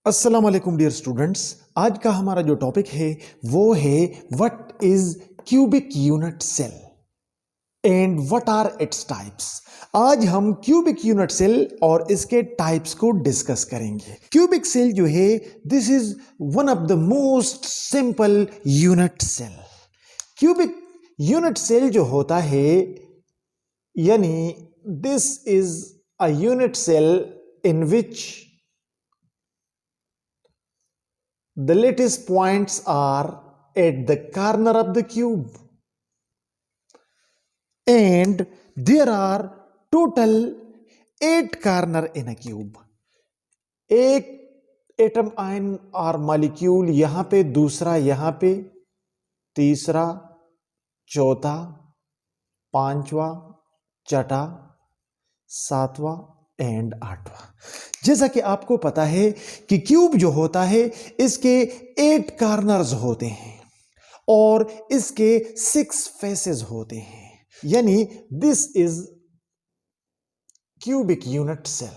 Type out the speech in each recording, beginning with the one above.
अस्सलाम वालेकुम dear students. आज का हमारा जो टॉपिक है वो है what is cubic unit cell and what are its types. आज हम क्यूबिक यूनिट सेल और इसके टाइप्स को डिस्कस करेंगे। क्यूबिक सेल जो है this is one of the most simple unit cell. Cubic unit cell जो होता है यानी this is a unit cell in which the lattice points are at the corner of the cube and there are total 8 corner in a cube. एक atom ion और molecule यहां पे, दूसरा यहां पे, तीसरा, चौथा, पांचवा, छठा, सातवां एंड आठवां। जैसा कि आपको पता है कि क्यूब जो होता है इसके 8 कॉर्नर्स होते हैं और इसके 6 फेसेस होते हैं, यानी this is cubic unit cell.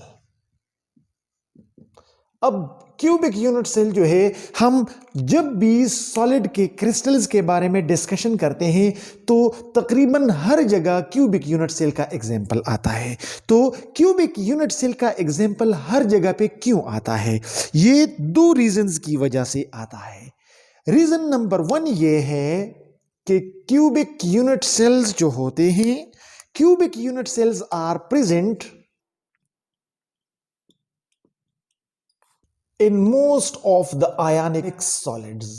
अब क्यूबिक यूनिट सेल जो है, हम जब भी सॉलिड के क्रिस्टल्स के बारे में डिस्कशन करते हैं तो तकरीबन हर जगह क्यूबिक यूनिट सेल का एग्जाम्पल आता है। तो क्यूबिक यूनिट सेल का एग्जाम्पल हर जगह पे क्यों आता है? ये 2 रीजंस की वजह से आता है। रीजन नंबर 1 ये है कि क्यूबिक यूनिट सेल्स जो होते हैं, cubic unit cells are present in most of the ionic solids.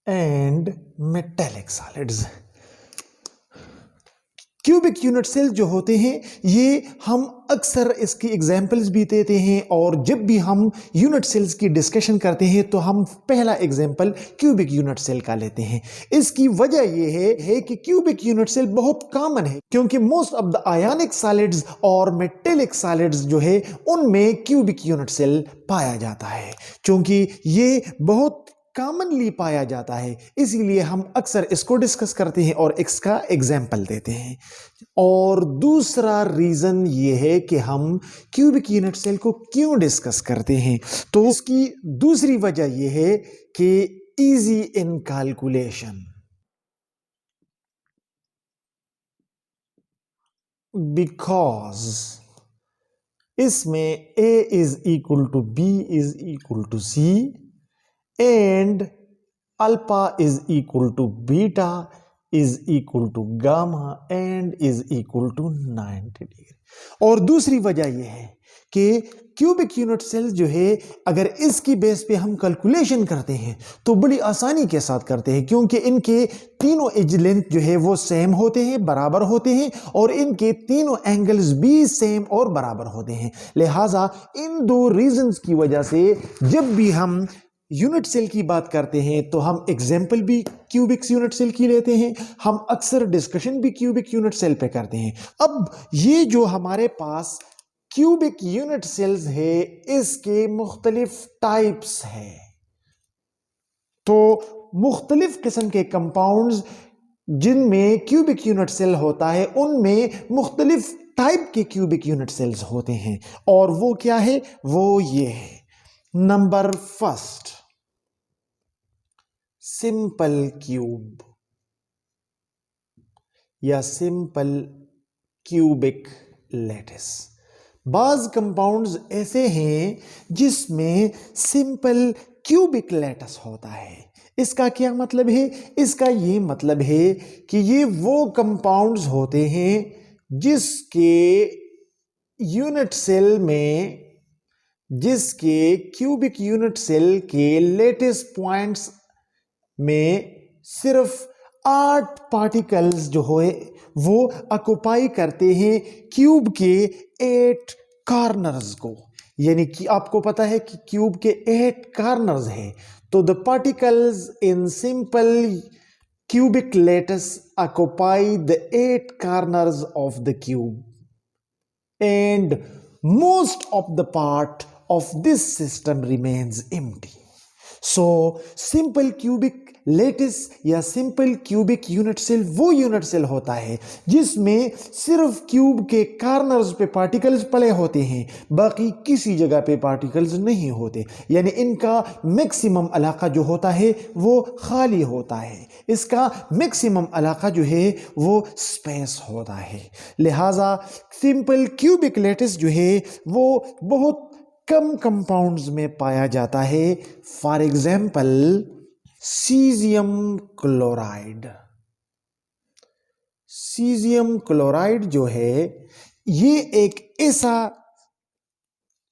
And metallic solids. Cubic unit cell जो होते हैं ये हम अक्सर इसकी एग्जाम्पल्स भी देते हैं और जब भी हम यूनिट सेल्स की डिस्कशन करते हैं तो हम पहला एग्जाम्पल क्यूबिक यूनिट सेल का लेते हैं। इसकी वजह ये है कि क्यूबिक यूनिट सेल बहुत कॉमन है क्योंकि most of the ionic solids और मेटेलिक सॉलिड्स जो है उनमें क्यूबिक यूनिट सेल पाया जाता है। क्योंकि ये बहुत कॉमनली पाया जाता है इसीलिए हम अक्सर इसको डिस्कस करते हैं और इसका एग्जाम्पल देते हैं। और दूसरा रीजन ये है कि हम क्यूबिक यूनिट सेल को क्यों डिस्कस करते हैं, तो उसकी दूसरी वजह यह है कि इजी इन कैलकुलेशन, बिकॉज इसमें A is equal to B is equal to C and alpha is equal to beta is equal to gamma and is equal to 90 degree. और दूसरी वजह यह है कि क्यूबिक यूनिट सेल जो है अगर इसकी बेस पे हम कैलकुलेशन करते हैं तो बड़ी आसानी के साथ करते हैं क्योंकि इनके तीनों एज लेंथ जो है वो सेम होते हैं, बराबर होते हैं और इनके तीनों एंगल्स भी सेम और बराबर होते हैं। लिहाजा इन 2 रीजंस की वजह से जब भी हम यूनिट सेल की बात करते हैं तो हम एग्जाम्पल भी क्यूबिक यूनिट सेल की लेते हैं, हम अक्सर डिस्कशन भी क्यूबिक यूनिट सेल पे करते हैं। अब ये जो हमारे पास क्यूबिक यूनिट सेल्स है इसके मुख्तलिफ टाइप्स है। तो मुख्तलिफ किस्म के कंपाउंड्स जिनमें क्यूबिक यूनिट सेल होता है उनमें मुख्तलिफ टाइप के क्यूबिक यूनिट सेल्स होते हैं और वो क्या है, वो ये है। नंबर फर्स्ट, सिंपल क्यूब या सिंपल क्यूबिक लैटिस। बाज कंपाउंड्स ऐसे हैं जिसमें सिंपल क्यूबिक लैटिस होता है। इसका क्या मतलब है? इसका ये मतलब है कि ये वो कंपाउंड्स होते हैं जिसके यूनिट सेल में, जिसके क्यूबिक यूनिट सेल के लेटिस पॉइंट्स में सिर्फ 8 पार्टिकल्स जो है वो ऑक्युपाई करते हैं क्यूब के 8 कॉर्नर्स को। यानी कि आपको पता है कि क्यूब के 8 कॉर्नर्स हैं, तो the particles in simple cubic lattice occupy the 8 corners of the cube and most of the part of this system remains empty. So simple cubic lattice या सिंपल क्यूबिक यूनिट सेल वो unit cell होता है जिसमें सिर्फ cube के corners पे particles पड़े होते हैं, बाकी किसी जगह पे पार्टिकल्स नहीं होते, यानी इनका मैक्सिमम इलाका जो होता है वो खाली होता है, इसका मैक्सिमम इलाका जो है वो स्पेस होता है। लिहाजा सिंपल क्यूबिक लेटिस जो है वो बहुत कम कंपाउंड्स में पाया जाता है। For example caesium chloride. Caesium chloride जो है ये एक ऐसा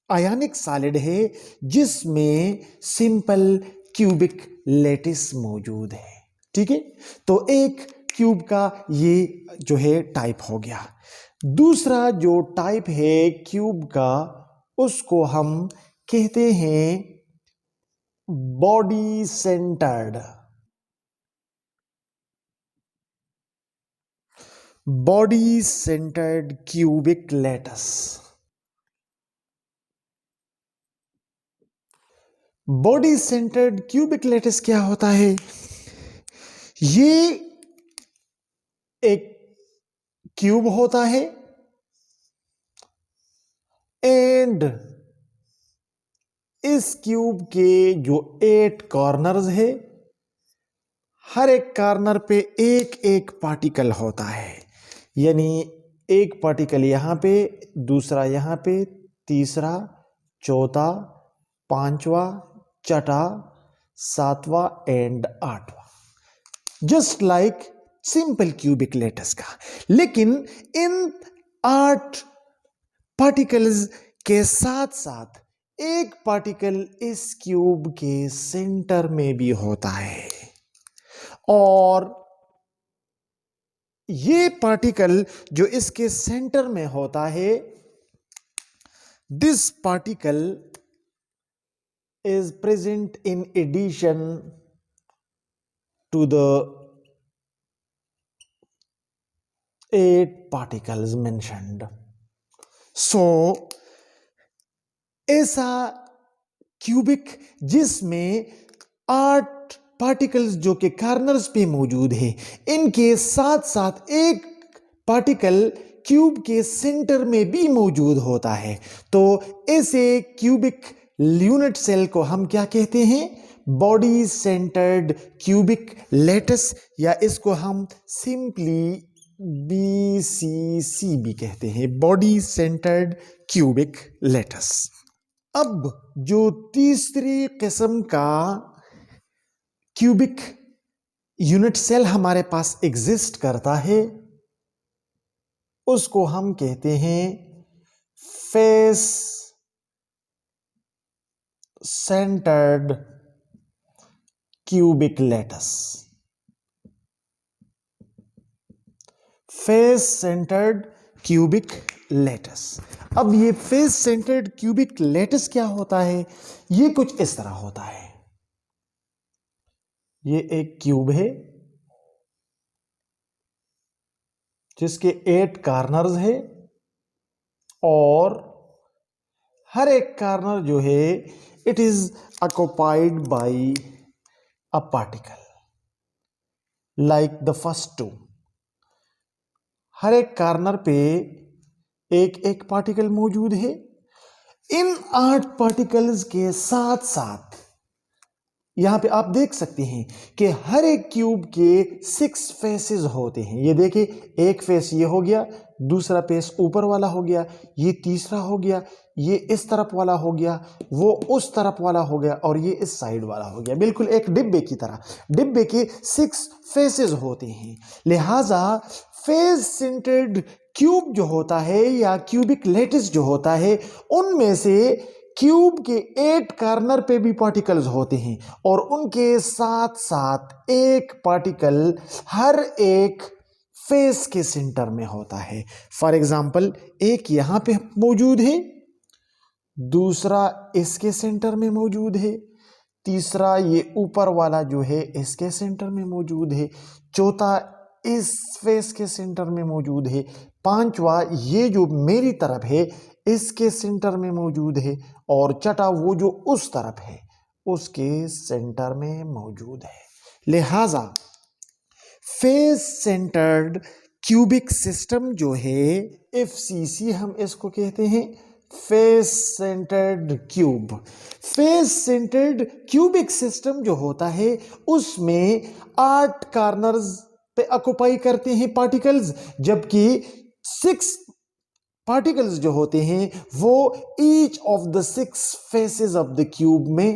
आयनिक सॉलिड है जिसमें सिंपल क्यूबिक लेटिस मौजूद है। ठीक है, तो एक क्यूब का ये जो है टाइप हो गया। दूसरा जो टाइप है क्यूब का उसको हम कहते हैं body centred. Body centred cubic lattice. Body centred cubic lattice क्या होता है? ये एक क्यूब होता है एंड इस क्यूब के जो 8 कॉर्नर्स है, हर एक कॉर्नर पे एक एक पार्टिकल होता है, यानी एक पार्टिकल यहां पे, दूसरा यहां पे, तीसरा, चौथा, पांचवा, छठा, सातवां एंड आठवां, just like simple cubic lattice का। लेकिन इन 8 पार्टिकल्स के साथ साथ एक पार्टिकल इस क्यूब के सेंटर में भी होता है, और ये पार्टिकल जो इसके सेंटर में होता है, this particle is present in addition to the 8 particles mentioned. So ऐसा क्यूबिक जिसमें 8 पार्टिकल्स जो कि कॉर्नर्स पे मौजूद है, इनके साथ साथ एक पार्टिकल क्यूब के सेंटर में भी मौजूद होता है, तो ऐसे क्यूबिक यूनिट सेल को हम क्या कहते हैं? बॉडी सेंटर्ड क्यूबिक लेटिस, या इसको हम सिंपली BCC भी कहते हैं, बॉडी सेंटर्ड क्यूबिक लेटिस। अब जो तीसरी किस्म का क्यूबिक यूनिट सेल हमारे पास एग्जिस्ट करता है, उसको हम कहते हैं face centred cubic lattice. Face centred cubic lattice. अब ये फेस सेंटर्ड क्यूबिक लेटिस क्या होता है? ये कुछ इस तरह होता है। ये एक क्यूब है जिसके 8 कॉर्नर्स है, और हर एक कॉर्नर जो है it is occupied by a particle like the first 2. हर एक कॉर्नर पे एक एक पार्टिकल मौजूद है। इन 8 पार्टिकल्स के साथ साथ यहां पे आप देख सकते हैं कि हर एक क्यूब के 6 फेसेस होते हैं। ये देखिए, एक फेस ये हो गया, दूसरा फेस ऊपर वाला हो गया, ये तीसरा हो गया, ये इस तरफ वाला हो गया, वो उस तरफ वाला हो गया, और ये इस साइड वाला हो गया, बिल्कुल एक डिब्बे की तरह। डिब्बे के 6 फेसेस होते हैं। लिहाजा फेस सेंटर्ड क्यूब जो होता है या क्यूबिक लेटिस जो होता है, उनमें से क्यूब के 8 कॉर्नर पे भी पार्टिकल्स होते हैं, और उनके साथ साथ एक पार्टिकल हर एक फेस के सेंटर में होता है। फॉर एग्जाम्पल, एक यहां पे मौजूद है, दूसरा इसके सेंटर में मौजूद है, तीसरा ये ऊपर वाला जो है इसके सेंटर में मौजूद है, चौथा इस फेस के सेंटर में मौजूद है, पांचवा ये जो मेरी तरफ है इसके सेंटर में मौजूद है, और छठा वो जो उस तरफ है उसके सेंटर में मौजूद है। लिहाजा फेस सेंटर्ड क्यूबिक सिस्टम जो है FCC हम इसको कहते हैं, face centred cube. Face centred cubic system जो होता है उसमें 8 कॉर्नर्स पे ऑक्युपाई करते हैं पार्टिकल्स, जबकि 6 पार्टिकल्स जो होते हैं वो each of the 6 faces of the cube में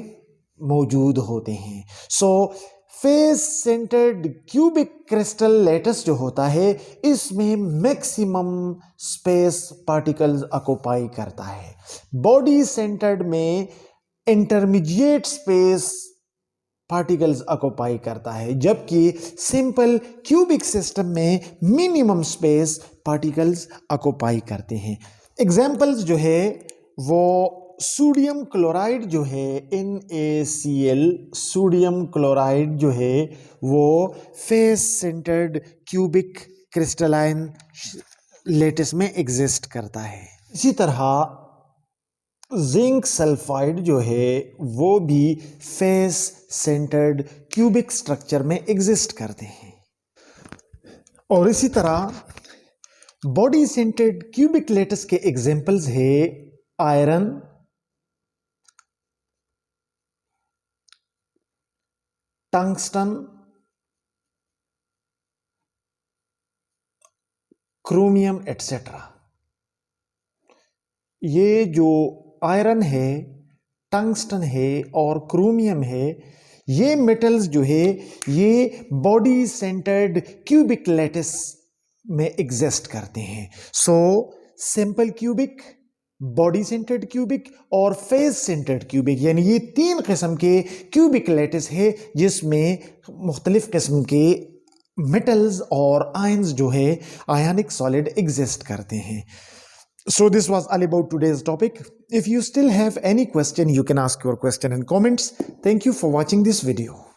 मौजूद होते हैं। सो face centred cubic crystal lattice जो होता है इसमें मैक्सिमम स्पेस पार्टिकल्स ऑक्युपाई करता है। बॉडी सेंटर्ड में इंटरमीडिएट स्पेस पार्टिकल्स ऑक्युपाई करता है, जबकि सिंपल क्यूबिक सिस्टम में मिनिमम स्पेस पार्टिकल्स ऑक्युपाई करते हैं। एग्जाम्पल्स जो है वो सोडियम क्लोराइड जो है NaCl, सोडियम क्लोराइड जो है वो face centred cubic crystalline lattice में एग्जिस्ट करता है। इसी तरह जिंक सल्फाइड जो है वो भी फेस सेंटर्ड क्यूबिक स्ट्रक्चर में एग्जिस्ट करते हैं। और इसी तरह बॉडी सेंटर्ड क्यूबिक लैटिस के एग्जांपल्स है आयरन, टंगस्टन, क्रोमियम एटसेट्रा। ये जो आयरन है, टंगस्टन है और क्रोमियम है, ये मेटल्स जो है ये बॉडी सेंटर्ड क्यूबिक लैटिस में एग्जिस्ट करते हैं। So simple cubic, body centred cubic और फेस सेंटर्ड क्यूबिक, यानी ये 3 किस्म के क्यूबिक लैटिस है जिसमें मुख्तलिफ किस्म के मेटल्स और आयंस जो है आयनिक सॉलिड एग्जिस्ट करते हैं। So this was all about today's topic. If you still have any question, you can ask your question in comments. Thank you for watching this video.